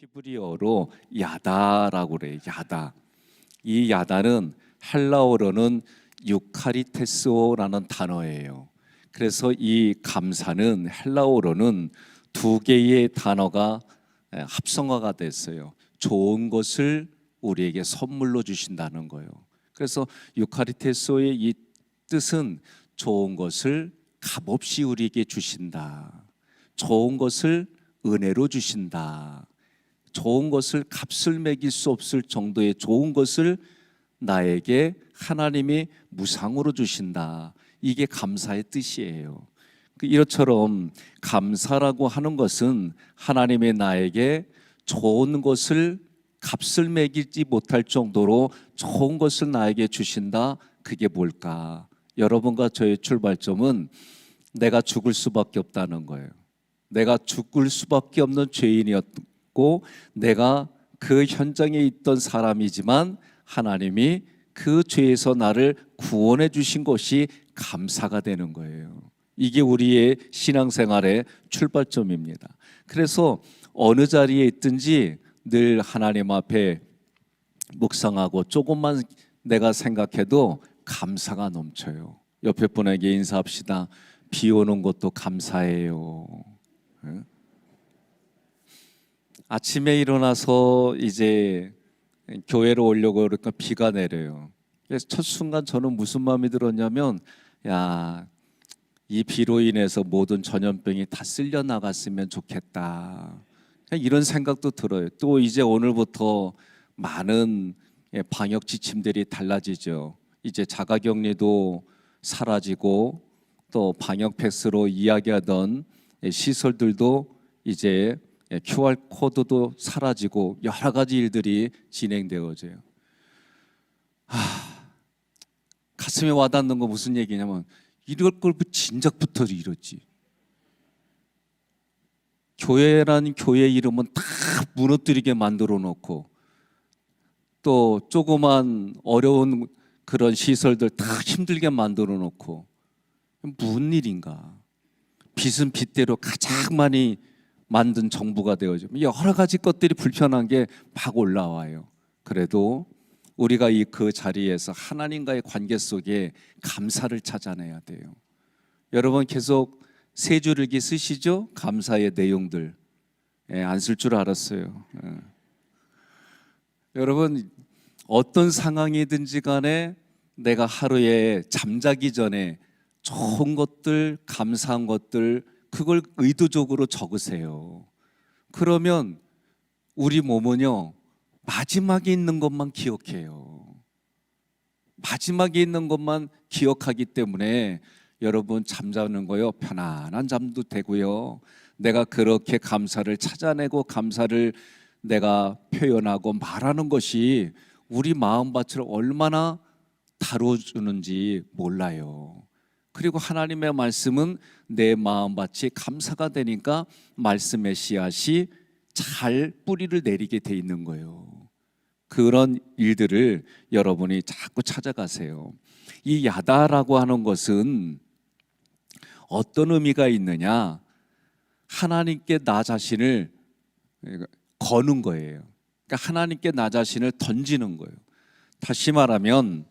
히브리어로 야다라고 그래요. 야다. 이 야다는 헬라어로는 유카리테스오라는 단어예요. 그래서 이 감사는 헬라어로는 두 개의 단어가 합성어가 됐어요. 좋은 것을 우리에게 선물로 주신다는 거예요. 그래서 유카리테스오의 이 뜻은 좋은 것을 값없이 우리에게 주신다. 좋은 것을 은혜로 주신다. 좋은 것을 값을 매길 수 없을 정도의 좋은 것을 나에게 하나님이 무상으로 주신다. 이게 감사의 뜻이에요. 이것처럼 감사라고 하는 것은 하나님이 나에게 좋은 것을 값을 매기지 못할 정도로 좋은 것을 나에게 주신다. 그게 뭘까? 여러분과 저의 출발점은 내가 죽을 수밖에 없다는 거예요. 내가 죽을 수밖에 없는 죄인이었고 내가 그 현장에 있던 사람이지만 하나님이 그 죄에서 나를 구원해 주신 것이 감사가 되는 거예요. 이게 우리의 신앙생활의 출발점입니다. 그래서 어느 자리에 있든지 늘 하나님 앞에 묵상하고 조금만 내가 생각해도 감사가 넘쳐요. 옆에 분에게 인사합시다. 비 오는 것도 감사해요. 아침에 일어나서 이제 교회로 오려고 그러니까 비가 내려요. 그래서 첫 순간 저는 무슨 마음이 들었냐면 야, 이 비로 인해서 모든 전염병이 다 쓸려 나갔으면 좋겠다. 이런 생각도 들어요. 또 이제 오늘부터 많은 방역 지침들이 달라지죠. 이제 자가격리도 사라지고 또 방역 패스로 이야기하던 시설들도 이제 QR 코드도 사라지고 여러 가지 일들이 진행되어져요. 가슴에 와닿는 거 무슨 얘기냐면 이럴 걸 진작부터 이렇지. 교회라는 교회 이름은 다 무너뜨리게 만들어 놓고 또 조그만 어려운 그런 시설들 다 힘들게 만들어 놓고 무슨 일인가? 빚은 빚대로 가장 많이 만든 정부가 되어져 여러 가지 것들이 불편한 게 막 올라와요. 그래도 우리가 그 자리에서 하나님과의 관계 속에 감사를 찾아내야 돼요. 여러분 계속 세 줄일기 쓰시죠? 감사의 내용들. 안 쓸 줄 알았어요. 여러분 어떤 상황이든지 간에 내가 하루에 잠자기 전에 좋은 것들, 감사한 것들 그걸 의도적으로 적으세요. 그러면 우리 몸은요 마지막에 있는 것만 기억해요. 마지막에 있는 것만 기억하기 때문에 여러분 잠자는 거요 편안한 잠도 되고요. 내가 그렇게 감사를 찾아내고 감사를 내가 표현하고 말하는 것이 우리 마음밭을 얼마나 다뤄주는지 몰라요. 그리고 하나님의 말씀은 내 마음밭이 감사가 되니까 말씀의 씨앗이 잘 뿌리를 내리게 돼 있는 거예요. 그런 일들을 여러분이 자꾸 찾아가세요. 이 야다라고 하는 것은 어떤 의미가 있느냐? 하나님께 나 자신을 거는 거예요. 그러니까 하나님께 나 자신을 던지는 거예요. 다시 말하면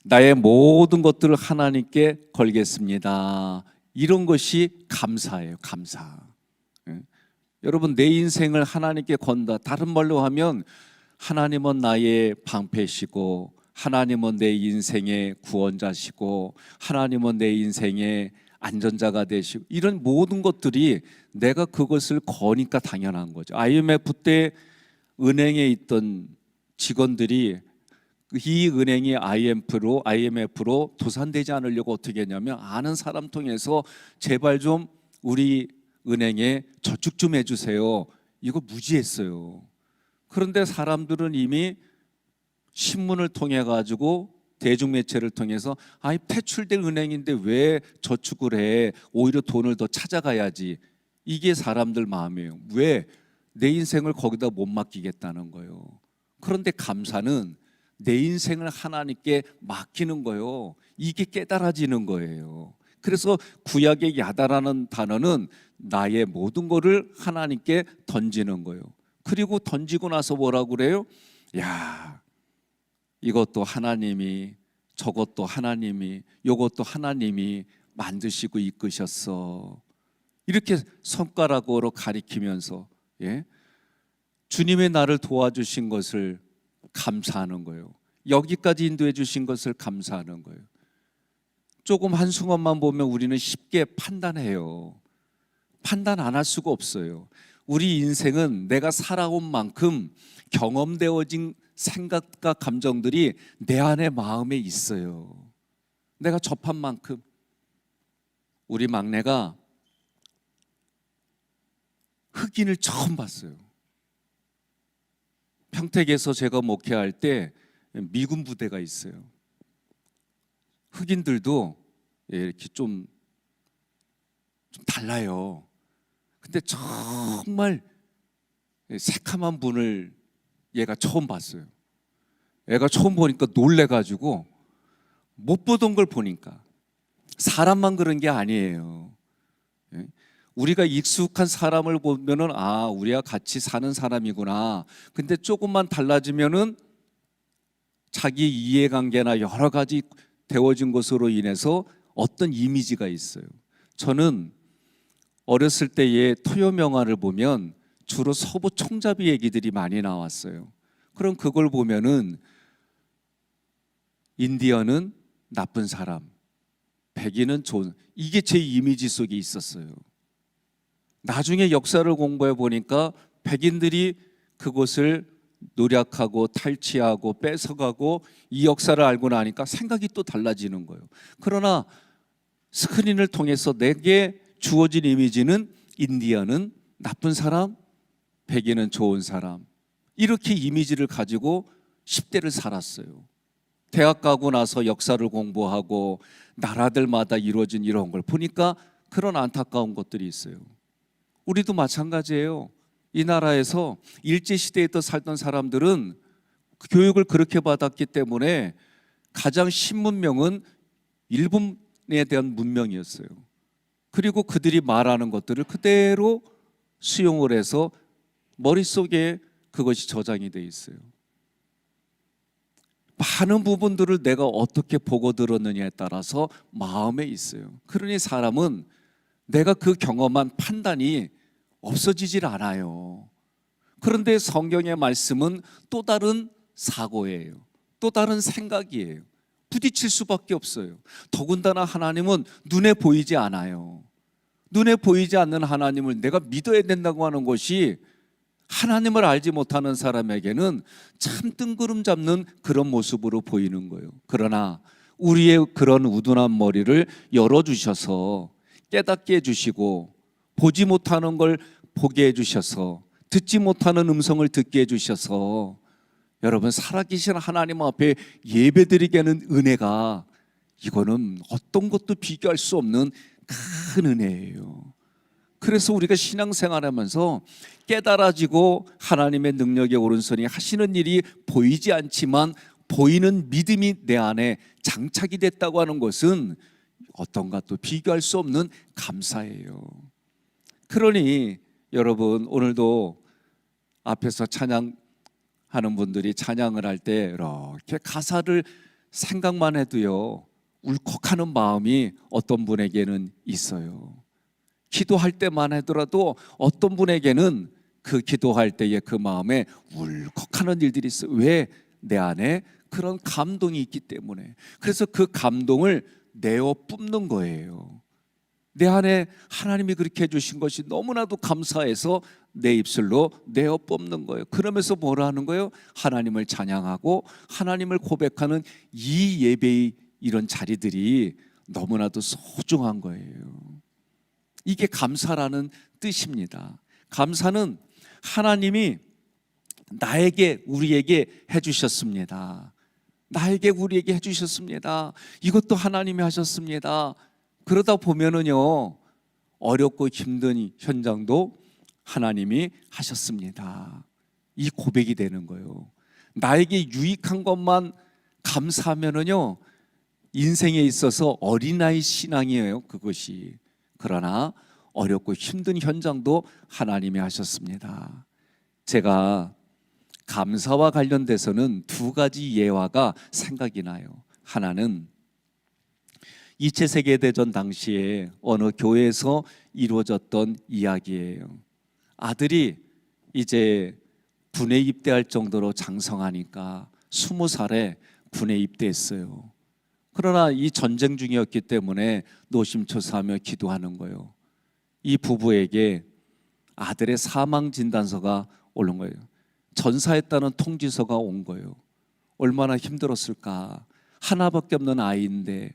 나의 모든 것들을 하나님께 걸겠습니다. 이런 것이 감사예요. 감사. 여러분 내 인생을 하나님께 건다. 다른 말로 하면 하나님은 나의 방패시고 하나님은 내 인생의 구원자시고 하나님은 내 인생의 안전자가 되시고 이런 모든 것들이 내가 그것을 거니까 당연한 거죠. IMF 때 은행에 있던 직원들이 이 은행이 IMF로 도산되지 않으려고 어떻게 했냐면 아는 사람 통해서 제발 좀 우리 은행에 저축 좀 해주세요. 이거 무지했어요. 그런데 사람들은 이미 신문을 통해 가지고 대중매체를 통해서 퇴출될 은행인데 왜 저축을 해? 오히려 돈을 더 찾아가야지. 이게 사람들 마음이에요. 왜? 내 인생을 거기다 못 맡기겠다는 거예요. 그런데 감사는 내 인생을 하나님께 맡기는 거예요. 이게 깨달아지는 거예요. 그래서 구약의 야다라는 단어는 나의 모든 것을 하나님께 던지는 거예요. 그리고 던지고 나서 뭐라고 그래요? 야, 이것도 하나님이, 저것도 하나님이, 요것도 하나님이 만드시고 이끄셨어. 이렇게 손가락으로 가리키면서, 예? 주님의 나를 도와주신 것을 감사하는 거예요. 여기까지 인도해 주신 것을 감사하는 거예요. 조금 한순간만 보면 우리는 쉽게 판단해요. 판단 안 할 수가 없어요. 우리 인생은 내가 살아온 만큼 경험되어진 생각과 감정들이 내 안에 마음에 있어요. 내가 접한 만큼. 우리 막내가 흑인을 처음 봤어요. 평택에서 제가 목회할 때 미군 부대가 있어요. 흑인들도 이렇게 좀 달라요. 근데 정말 새카만 분을 얘가 처음 봤어요. 얘가 처음 보니까 놀래가지고, 못 보던 걸 보니까. 사람만 그런 게 아니에요. 우리가 익숙한 사람을 보면은 아, 우리가 같이 사는 사람이구나. 근데 조금만 달라지면은 자기 이해관계나 여러 가지 되어진 것으로 인해서 어떤 이미지가 있어요. 저는 어렸을 때의 토요 영화를 보면 주로 서부 총잡이 얘기들이 많이 나왔어요. 그럼 그걸 보면은 인디언은 나쁜 사람, 백인은 좋은, 이게 제 이미지 속에 있었어요. 나중에 역사를 공부해 보니까 백인들이 그것을 노력하고 탈취하고 뺏어가고 이 역사를 알고 나니까 생각이 또 달라지는 거예요. 그러나 스크린을 통해서 내게 주어진 이미지는 인디언은 나쁜 사람, 백인은 좋은 사람, 이렇게 이미지를 가지고 10대를 살았어요. 대학 가고 나서 역사를 공부하고 나라들마다 이루어진 이런 걸 보니까 그런 안타까운 것들이 있어요. 우리도 마찬가지예요. 이 나라에서 일제시대에 또 살던 사람들은 교육을 그렇게 받았기 때문에 가장 신문명은 일본에 대한 문명이었어요. 그리고 그들이 말하는 것들을 그대로 수용을 해서 머릿속에 그것이 저장이 돼 있어요. 많은 부분들을 내가 어떻게 보고 들었느냐에 따라서 마음에 있어요. 그러니 사람은 내가 그 경험한 판단이 없어지질 않아요. 그런데 성경의 말씀은 또 다른 사고예요. 또 다른 생각이에요. 부딪힐 수밖에 없어요. 더군다나 하나님은 눈에 보이지 않아요. 눈에 보이지 않는 하나님을 내가 믿어야 된다고 하는 것이 하나님을 알지 못하는 사람에게는 참 뜬구름 잡는 그런 모습으로 보이는 거예요. 그러나 우리의 그런 우둔한 머리를 열어주셔서 깨닫게 해주시고, 보지 못하는 걸 보게 해주셔서, 듣지 못하는 음성을 듣게 해주셔서, 여러분 살아계신 하나님 앞에 예배드리게 하는 은혜가, 이거는 어떤 것도 비교할 수 없는 큰 은혜예요. 그래서 우리가 신앙생활하면서 깨달아지고 하나님의 능력의 오른손이 하시는 일이 보이지 않지만 보이는 믿음이 내 안에 장착이 됐다고 하는 것은 어떤가 또 비교할 수 없는 감사예요. 그러니 여러분, 오늘도 앞에서 찬양하는 분들이 찬양을 할 때 이렇게 가사를 생각만 해도요 울컥하는 마음이 어떤 분에게는 있어요. 기도할 때만 하더라도 어떤 분에게는 그 기도할 때의 그 마음에 울컥하는 일들이 있어요. 왜? 내 안에 그런 감동이 있기 때문에. 그래서 그 감동을 내어 뿜는 거예요. 내 안에 하나님이 그렇게 해주신 것이 너무나도 감사해서 내 입술로 내어 뿜는 거예요. 그러면서 뭐라 하는 거예요? 하나님을 찬양하고 하나님을 고백하는 이 예배의 이런 자리들이 너무나도 소중한 거예요. 이게 감사라는 뜻입니다. 감사는 하나님이 나에게, 우리에게 해주셨습니다. 나에게, 우리에게 해주셨습니다. 이것도 하나님이 하셨습니다. 그러다 보면은요 어렵고 힘든 현장도 하나님이 하셨습니다. 이 고백이 되는 거예요. 나에게 유익한 것만 감사하면은요 인생에 있어서 어린아이 신앙이에요, 그것이. 그러나 어렵고 힘든 현장도 하나님이 하셨습니다. 제가 감사와 관련돼서는 두 가지 예화가 생각이 나요. 하나는 2차 세계대전 당시에 어느 교회에서 이루어졌던 이야기예요. 아들이 이제 군에 입대할 정도로 장성하니까 20살에 군에 입대했어요. 그러나 이 전쟁 중이었기 때문에 노심초사하며 기도하는 거예요. 이 부부에게 아들의 사망 진단서가 오른 거예요. 전사했다는 통지서가 온 거예요. 얼마나 힘들었을까. 하나밖에 없는 아이인데.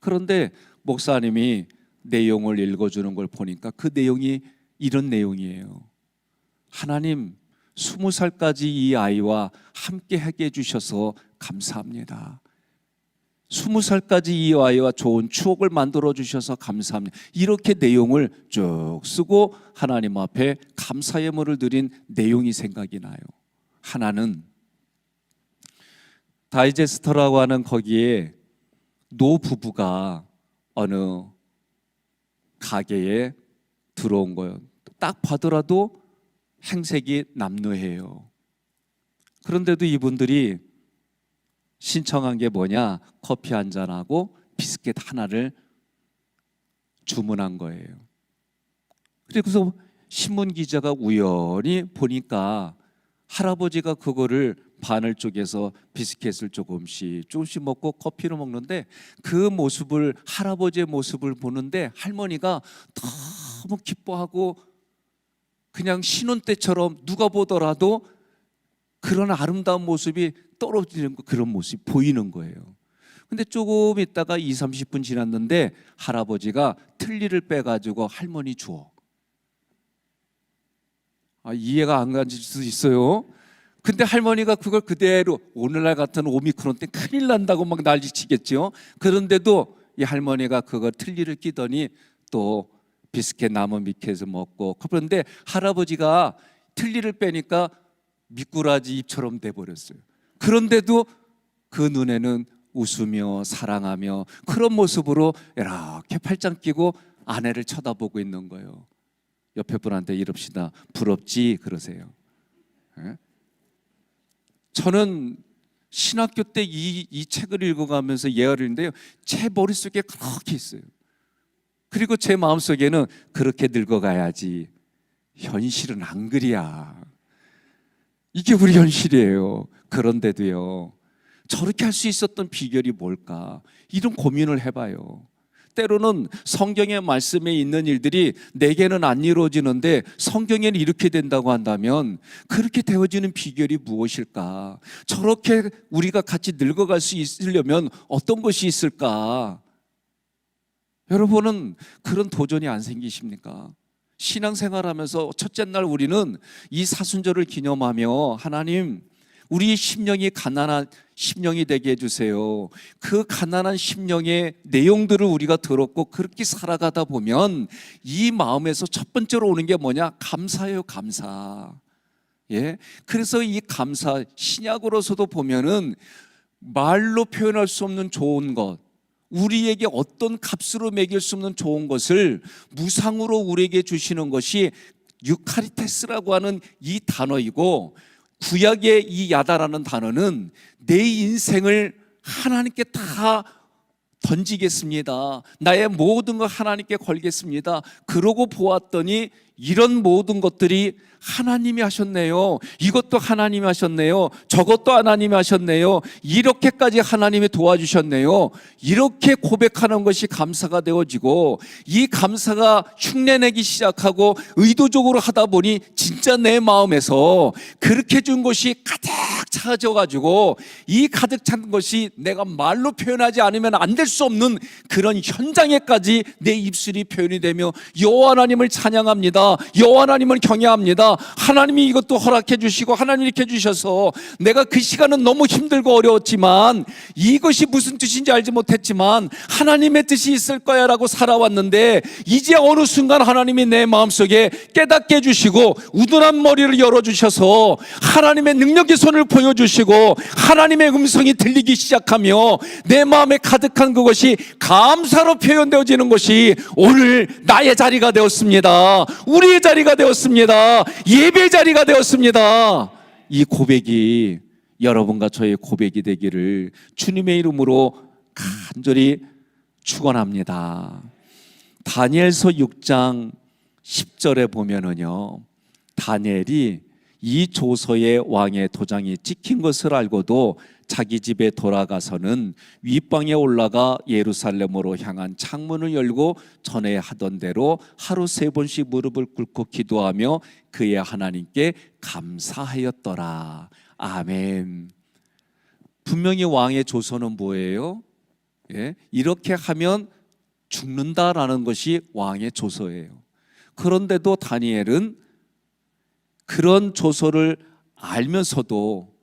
그런데 목사님이 내용을 읽어주는 걸 보니까 그 내용이 이런 내용이에요. 하나님, 20살까지 이 아이와 함께 하게 해주셔서 감사합니다. 20살까지 이 아이와 좋은 추억을 만들어 주셔서 감사합니다. 이렇게 내용을 쭉 쓰고 하나님 앞에 감사 예물을 드린 내용이 생각이 나요. 하나는 다이제스터라고 하는 거기에 노부부가 어느 가게에 들어온 거예요. 딱 봐더라도 행색이 남루해요. 그런데도 이분들이 신청한 게 뭐냐? 커피 한 잔하고 비스켓 하나를 주문한 거예요. 그래서 신문 기자가 우연히 보니까 할아버지가 그거를 바늘 쪽에서 비스켓을 조금씩 먹고 커피를 먹는데 그 모습을, 할아버지의 모습을 보는데 할머니가 너무 기뻐하고 그냥 신혼 때처럼 누가 보더라도 그런 아름다운 모습이 떨어지는 그런 모습이 보이는 거예요. 근데 조금 있다가 20-30분 지났는데 할아버지가 틀니를 빼가지고 할머니 주워. 이해가 안 가실 수도 있어요. 근데 할머니가 그걸 그대로, 오늘날 같은 오미크론 때 큰일 난다고 막 난리치겠죠. 그런데도 이 할머니가 그걸 틀니를 끼더니 또 비스켓 남은 밑에서 먹고, 그런데 할아버지가 틀니를 빼니까 미꾸라지 입처럼 돼버렸어요. 그런데도 그 눈에는 웃으며 사랑하며 그런 모습으로 이렇게 팔짱 끼고 아내를 쳐다보고 있는 거예요. 옆에 분한테 이럽시다. 부럽지? 그러세요. 네? 저는 신학교 때 이 책을 읽어가면서 예언을 했는데요, 제 머릿속에 그렇게 있어요. 그리고 제 마음속에는 그렇게 늙어가야지. 현실은 안 그리야. 이게 우리 현실이에요. 그런데도요, 저렇게 할 수 있었던 비결이 뭘까? 이런 고민을 해봐요. 때로는 성경의 말씀에 있는 일들이 내게는 안 이루어지는데 성경에는 이렇게 된다고 한다면 그렇게 되어지는 비결이 무엇일까? 저렇게 우리가 같이 늙어갈 수 있으려면 어떤 것이 있을까? 여러분은 그런 도전이 안 생기십니까? 신앙생활하면서 첫째 날 우리는 이 사순절을 기념하며 하나님, 우리 심령이 가난한 심령이 되게 해주세요. 그 가난한 심령의 내용들을 우리가 들었고 그렇게 살아가다 보면 이 마음에서 첫 번째로 오는 게 뭐냐? 감사예요, 감사. 예, 그래서 이 감사, 신약으로서도 보면은 말로 표현할 수 없는 좋은 것, 우리에게 어떤 값으로 매길 수 없는 좋은 것을 무상으로 우리에게 주시는 것이 유카리테스라고 하는 이 단어이고, 구약의 이 야다라는 단어는 내 인생을 하나님께 다 던지겠습니다. 나의 모든 걸 하나님께 걸겠습니다. 그러고 보았더니 이런 모든 것들이 하나님이 하셨네요. 이것도 하나님이 하셨네요. 저것도 하나님이 하셨네요. 이렇게까지 하나님이 도와주셨네요. 이렇게 고백하는 것이 감사가 되어지고, 이 감사가 흉내내기 시작하고 의도적으로 하다 보니 진짜 내 마음에서 그렇게 준 것이 가득 차져가지고, 이 가득 찬 것이 내가 말로 표현하지 않으면 안 될 수 없는 그런 현장에까지 내 입술이 표현이 되며 여호와 하나님을 찬양합니다. 여호와 하나님을 경외합니다. 하나님이 이것도 허락해 주시고 하나님이 이렇게 해주셔서 내가 그 시간은 너무 힘들고 어려웠지만, 이것이 무슨 뜻인지 알지 못했지만 하나님의 뜻이 있을 거야 라고 살아왔는데, 이제 어느 순간 하나님이 내 마음속에 깨닫게 해주시고 우둔한 머리를 열어주셔서 하나님의 능력의 손을 보여주시고 하나님의 음성이 들리기 시작하며 내 마음에 가득한 그것이 감사로 표현되어지는 것이 오늘 나의 자리가 되었습니다. 우리의 자리가 되었습니다. 예배 자리가 되었습니다. 이 고백이 여러분과 저의 고백이 되기를 주님의 이름으로 간절히 축원합니다. 다니엘서 6장 10절에 보면은요, 다니엘이 이 조서에 왕의 도장이 찍힌 것을 알고도 자기 집에 돌아가서는 윗방에 올라가 예루살렘으로 향한 창문을 열고 전에 하던 대로 하루 3번씩 무릎을 꿇고 기도하며 그의 하나님께 감사하였더라. 아멘. 분명히 왕의 조서는 뭐예요? 이렇게 하면 죽는다라는 것이 왕의 조서예요. 그런데도 다니엘은 그런 조서를 알면서도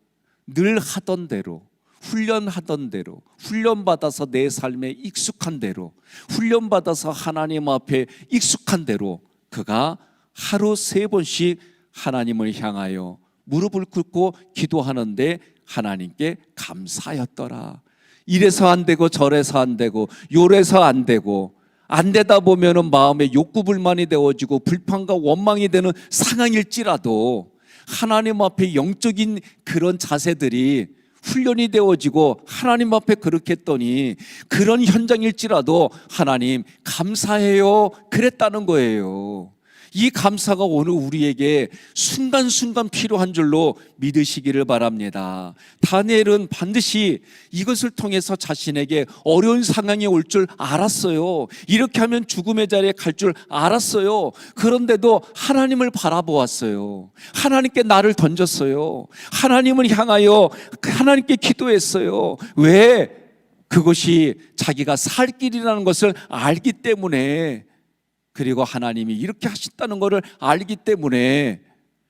늘 하던 대로, 훈련하던 대로, 훈련받아서 내 삶에 익숙한 대로, 훈련받아서 하나님 앞에 익숙한 대로 그가 하루 3번씩 하나님을 향하여 무릎을 꿇고 기도하는데 하나님께 감사하였더라. 이래서 안 되고 저래서 안 되고 요래서 안 되고 안 되다 보면은 마음에 욕구불만이 되어지고 불평과 원망이 되는 상황일지라도 하나님 앞에 영적인 그런 자세들이 훈련이 되어지고 하나님 앞에 그렇게 했더니 그런 현장일지라도 하나님 감사해요 그랬다는 거예요. 이 감사가 오늘 우리에게 순간순간 필요한 줄로 믿으시기를 바랍니다. 다니엘은 반드시 이것을 통해서 자신에게 어려운 상황이 올 줄 알았어요. 이렇게 하면 죽음의 자리에 갈 줄 알았어요. 그런데도 하나님을 바라보았어요. 하나님께 나를 던졌어요. 하나님을 향하여 하나님께 기도했어요. 왜? 그것이 자기가 살 길이라는 것을 알기 때문에, 그리고 하나님이 이렇게 하셨다는 것을 알기 때문에,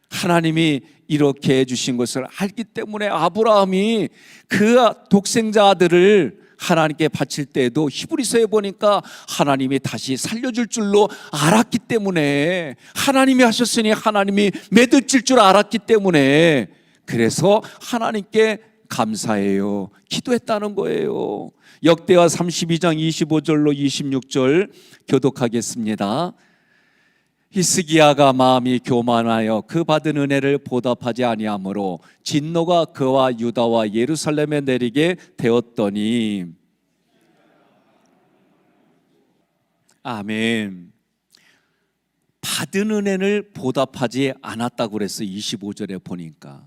하나님이 이렇게 해주신 것을 알기 때문에 아브라함이 그 독생자 아들을 하나님께 바칠 때에도 히브리서에 보니까 하나님이 다시 살려줄 줄로 알았기 때문에, 하나님이 하셨으니 하나님이 맺어질 줄 알았기 때문에, 그래서 하나님께 감사해요 기도했다는 거예요. 역대하 32장 25절로 26절 교독하겠습니다. 히스기야가 마음이 교만하여 그 받은 은혜를 보답하지 아니하므로 진노가 그와 유다와 예루살렘에 내리게 되었더니. 아멘. 받은 은혜를 보답하지 않았다고 그랬어요. 25절에 보니까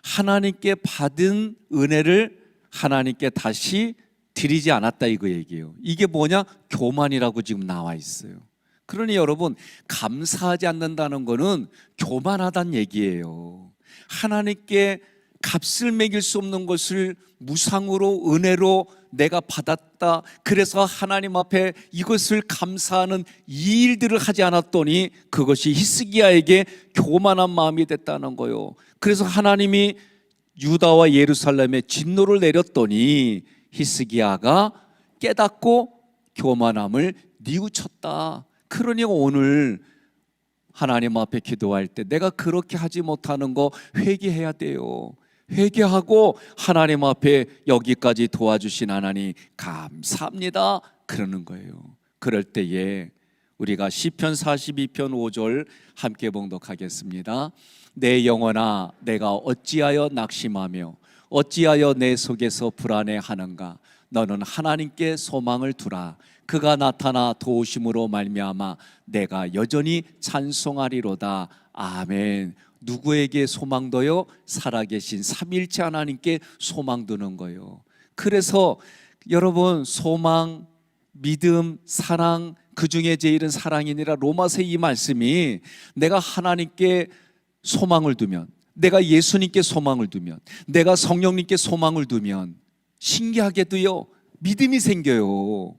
하나님께 받은 은혜를 하나님께 다시 드리지 않았다 이거 얘기예요. 이게 뭐냐? 교만이라고 지금 나와 있어요. 그러니 여러분, 감사하지 않는다는 거는 교만하다는 얘기예요. 하나님께 값을 매길 수 없는 것을 무상으로 은혜로 내가 받았다, 그래서 하나님 앞에 이것을 감사하는 이 일들을 하지 않았더니 그것이 히스기야에게 교만한 마음이 됐다는 거예요. 그래서 하나님이 유다와 예루살렘에 진노를 내렸더니 히스기야가 깨닫고 교만함을 뉘우쳤다. 그러니 오늘 하나님 앞에 기도할 때 내가 그렇게 하지 못하는 거 회개해야 돼요. 회개하고 하나님 앞에 여기까지 도와주신 하나님 감사합니다 그러는 거예요. 그럴 때에 우리가 시편 42편 5절 함께 봉독하겠습니다. 내 영혼아 내가 어찌하여 낙심하며 어찌하여 내 속에서 불안해하는가. 너는 하나님께 소망을 두라. 그가 나타나 도우심으로 말미암아 내가 여전히 찬송하리로다. 아멘. 누구에게 소망둬요? 살아계신 삼위일체 하나님께 소망두는 거예요. 그래서 여러분, 소망, 믿음, 사랑, 그 중에 제일은 사랑이니라 로마서 이 말씀이 내가 하나님께 소망을 두면, 내가 예수님께 소망을 두면, 내가 성령님께 소망을 두면 신기하게도요 믿음이 생겨요.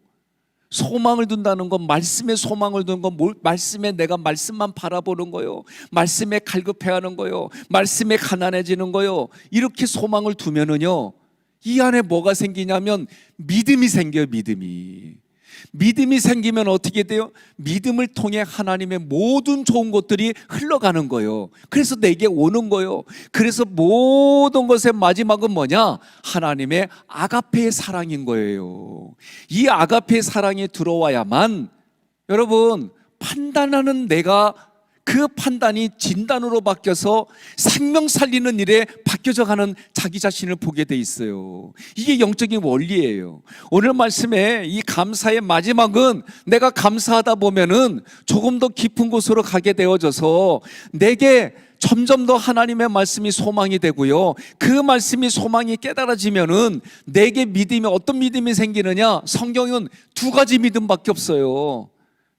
소망을 둔다는 건, 말씀에 소망을 두는 건 말씀에 내가 말씀만 바라보는 거요, 말씀에 갈급해하는 거요, 말씀에 가난해지는 거요. 이렇게 소망을 두면은요 이 안에 뭐가 생기냐면 믿음이 생겨요. 믿음이. 믿음이 생기면 어떻게 돼요? 믿음을 통해 하나님의 모든 좋은 것들이 흘러가는 거예요. 그래서 내게 오는 거예요. 그래서 모든 것의 마지막은 뭐냐? 하나님의 아가페의 사랑인 거예요. 이 아가페의 사랑이 들어와야만 여러분 판단하는 내가 그 판단이 진단으로 바뀌어서 생명 살리는 일에 바뀌어져 가는 자기 자신을 보게 돼 있어요. 이게 영적인 원리예요. 오늘 말씀에 이 감사의 마지막은 내가 감사하다 보면은 조금 더 깊은 곳으로 가게 되어져서 내게 점점 더 하나님의 말씀이 소망이 되고요. 그 말씀이 소망이 깨달아지면은 내게 믿음이 어떤 믿음이 생기느냐? 성경은 두 가지 믿음밖에 없어요.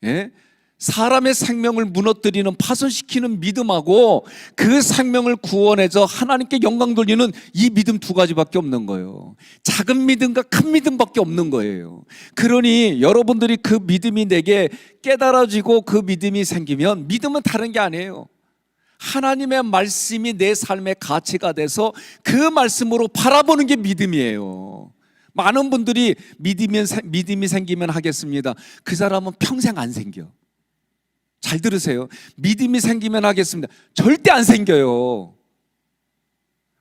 예? 사람의 생명을 무너뜨리는 파손시키는 믿음하고 그 생명을 구원해서 하나님께 영광 돌리는 이 믿음 두 가지밖에 없는 거예요. 작은 믿음과 큰 믿음밖에 없는 거예요. 그러니 여러분들이 그 믿음이 내게 깨달아지고 그 믿음이 생기면 믿음은 다른 게 아니에요. 하나님의 말씀이 내 삶의 가치가 돼서 그 말씀으로 바라보는 게 믿음이에요. 많은 분들이 믿음이 생기면 하겠습니다. 그 사람은 평생 안 생겨. 잘 들으세요. 믿음이 생기면 하겠습니다. 절대 안 생겨요.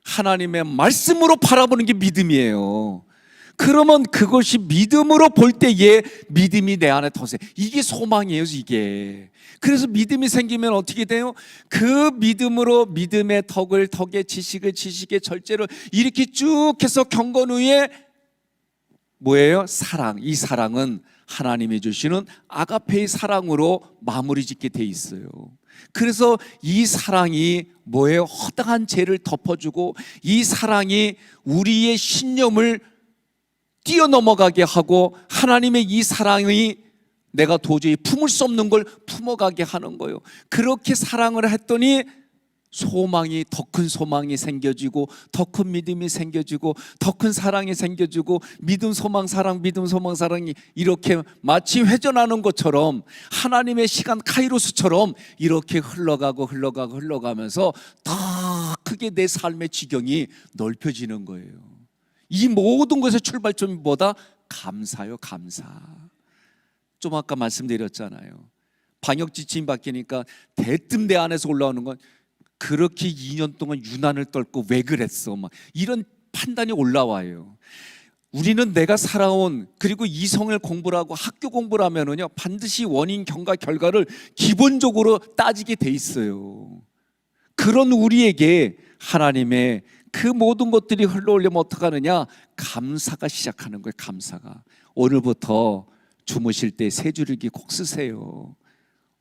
하나님의 말씀으로 바라보는 게 믿음이에요. 그러면 그것이 믿음으로 볼 때에 믿음이 내 안에 터세. 이게 소망이에요, 이게. 그래서 믿음이 생기면 어떻게 돼요? 그 믿음으로 믿음의 덕의 지식의 절제를 이렇게 쭉 해서 경건 후에 뭐예요? 사랑. 이 사랑은 하나님이 주시는 아가페의 사랑으로 마무리 짓게 돼 있어요. 그래서 이 사랑이 뭐예요? 허다한 죄를 덮어주고 이 사랑이 우리의 신념을 뛰어넘어가게 하고 하나님의 이 사랑이 내가 도저히 품을 수 없는 걸 품어가게 하는 거예요. 그렇게 사랑을 했더니 소망이 더 큰 소망이 생겨지고 더 큰 믿음이 생겨지고 더 큰 사랑이 생겨지고 믿음 소망 사랑 믿음 소망 사랑이 이렇게 마치 회전하는 것처럼 하나님의 시간 카이로스처럼 이렇게 흘러가면서 더 크게 내 삶의 지경이 넓혀지는 거예요. 이 모든 것의 출발점이 뭐다? 감사요, 감사. 좀 아까 말씀드렸잖아요. 방역 지침 바뀌니까 대뜸 내 안에서 올라오는 건 그렇게 2년 동안 유난을 떨고 왜 그랬어? 막 이런 판단이 올라와요. 우리는 내가 살아온 그리고 이성을 공부를 하고 학교 공부를 하면은요 반드시 원인, 경과, 결과를 기본적으로 따지게 돼 있어요. 그런 우리에게 하나님의 그 모든 것들이 흘러오려면 어떻게 하느냐? 감사가 시작하는 거예요. 감사가. 오늘부터 주무실 때 세 줄기 꼭 쓰세요.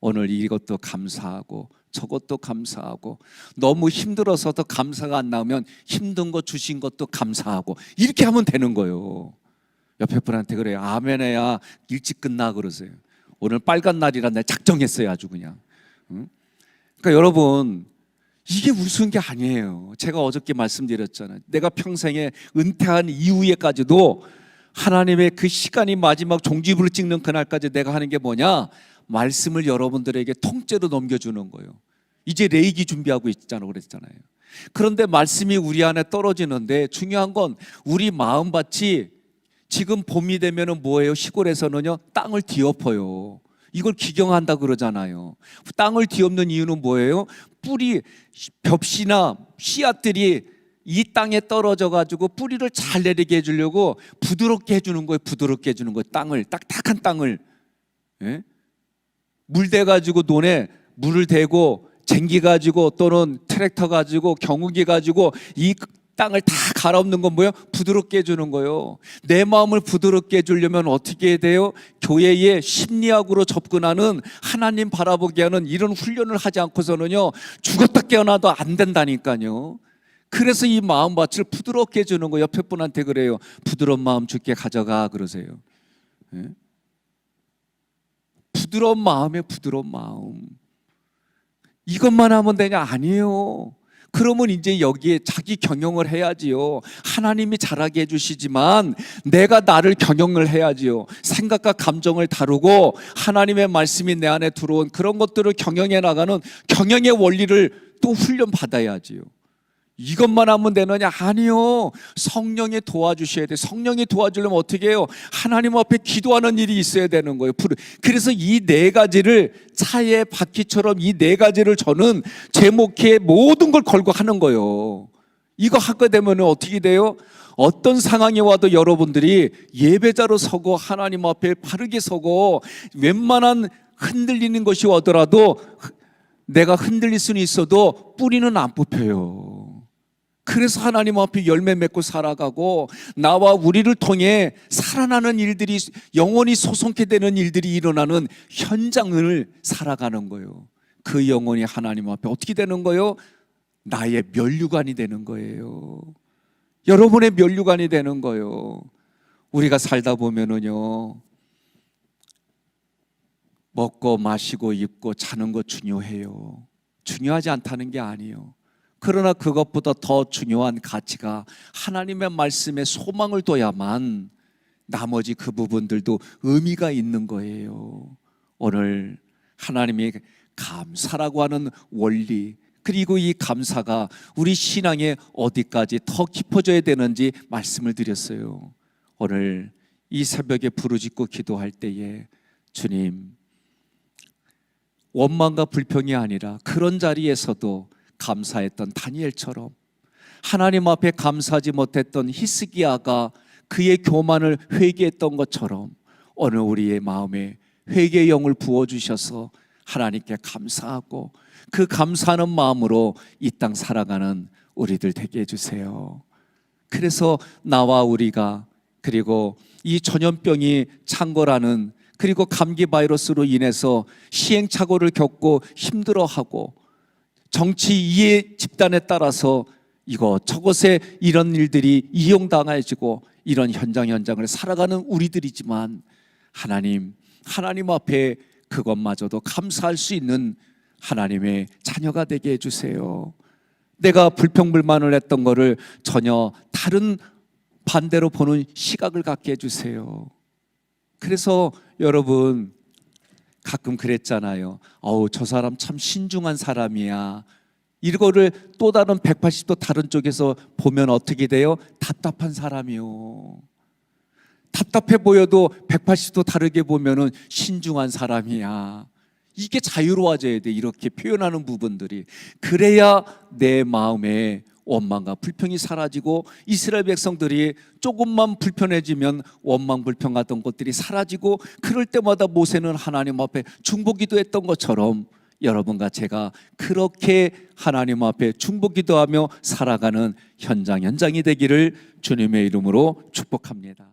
오늘 이것도 감사하고 저것도 감사하고 너무 힘들어서도 감사가 안 나오면 힘든 거 주신 것도 감사하고 이렇게 하면 되는 거예요. 옆에 분한테 그래요. 아멘해야 일찍 끝나 그러세요. 오늘 빨간 날이라 내가 작정했어요. 아주 그냥. 그러니까 여러분 이게 우스운 게 아니에요. 제가 어저께 말씀드렸잖아요. 내가 평생에 은퇴한 이후에까지도 하나님의 그 시간이 마지막 종지부를 찍는 그날까지 내가 하는 게 뭐냐? 말씀을 여러분들에게 통째로 넘겨주는 거예요. 이제 레이기 준비하고 있잖아요. 그랬잖아요. 그런데 말씀이 우리 안에 떨어지는데 중요한 건 우리 마음밭이 지금 봄이 되면은 뭐예요? 시골에서는요 땅을 뒤엎어요. 이걸 기경한다 그러잖아요. 땅을 뒤엎는 이유는 뭐예요? 뿌리, 벽시나 씨앗들이 이 땅에 떨어져 가지고 뿌리를 잘 내리게 해주려고 부드럽게 해주는 거예요. 부드럽게 해주는 거예요. 땅을, 딱딱한 땅을. 예? 물 대가지고 논에 물을 대고 쟁기 가지고 또는 트랙터 가지고 경운기 가지고 이 땅을 다 갈아엎는 건 뭐예요? 부드럽게 해주는 거예요. 내 마음을 부드럽게 해주려면 어떻게 해야 돼요? 교회에 심리학으로 접근하는 하나님 바라보게 하는 이런 훈련을 하지 않고서는요 죽었다 깨어나도 안 된다니까요. 그래서 이 마음밭을 부드럽게 해주는 거. 옆에 분한테 그래요. 부드러운 마음 주께 가져가 그러세요. 예? 부드러운 마음에 부드러운 마음. 이것만 하면 되냐? 아니에요. 그러면 이제 여기에 자기 경영을 해야지요. 하나님이 잘하게 해주시지만 내가 나를 경영을 해야지요. 생각과 감정을 다루고 하나님의 말씀이 내 안에 들어온 그런 것들을 경영해 나가는 경영의 원리를 또 훈련 받아야지요. 이것만 하면 되느냐? 아니요. 성령이 도와주셔야 돼. 성령이 도와주려면 어떻게 해요? 하나님 앞에 기도하는 일이 있어야 되는 거예요. 그래서 이 네 가지를 차의 바퀴처럼 이 네 가지를 저는 제 목회에 모든 걸 걸고 하는 거예요. 이거 하게 되면 어떻게 돼요? 어떤 상황이 와도 여러분들이 예배자로 서고 하나님 앞에 바르게 서고 웬만한 흔들리는 것이 오더라도 내가 흔들릴 수는 있어도 뿌리는 안 뽑혀요. 그래서 하나님 앞에 열매 맺고 살아가고 나와 우리를 통해 살아나는 일들이 영원히 소송케 되는 일들이 일어나는 현장을 살아가는 거예요. 그 영혼이 하나님 앞에 어떻게 되는 거예요? 나의 면류관이 되는 거예요. 여러분의 면류관이 되는 거예요. 우리가 살다 보면은요, 먹고 마시고 입고 자는 거 중요해요. 중요하지 않다는 게 아니에요. 그러나 그것보다 더 중요한 가치가 하나님의 말씀에 소망을 둬야만 나머지 그 부분들도 의미가 있는 거예요. 오늘 하나님이 감사라고 하는 원리, 그리고 이 감사가 우리 신앙에 어디까지 더 깊어져야 되는지 말씀을 드렸어요. 오늘 이 새벽에 부르짖고 기도할 때에 주님, 원망과 불평이 아니라 그런 자리에서도 감사했던 다니엘처럼 하나님 앞에 감사하지 못했던 히스기야가 그의 교만을 회개했던 것처럼 오늘 우리의 마음에 회개의 영을 부어주셔서 하나님께 감사하고 그 감사하는 마음으로 이 땅 살아가는 우리들 되게 해주세요. 그래서 나와 우리가 그리고 이 전염병이 창궐하는 그리고 감기 바이러스로 인해서 시행착오를 겪고 힘들어하고 정치 이해 집단에 따라서 이거 저것에 이런 일들이 이용당해지고 이런 현장을 살아가는 우리들이지만 하나님 앞에 그것마저도 감사할 수 있는 하나님의 자녀가 되게 해주세요. 내가 불평불만을 했던 거를 전혀 다른 반대로 보는 시각을 갖게 해주세요. 그래서 여러분 가끔 그랬잖아요. 저 사람 참 신중한 사람이야. 이거를 또 다른 180도 다른 쪽에서 보면 어떻게 돼요? 답답한 사람이요. 답답해 보여도 180도 다르게 보면은 신중한 사람이야. 이게 자유로워져야 돼. 이렇게 표현하는 부분들이. 그래야 내 마음에 원망과 불평이 사라지고 이스라엘 백성들이 조금만 불편해지면 원망 불평하던 것들이 사라지고 그럴 때마다 모세는 하나님 앞에 중보기도 했던 것처럼 여러분과 제가 그렇게 하나님 앞에 중보기도하며 살아가는 현장이 되기를 주님의 이름으로 축복합니다.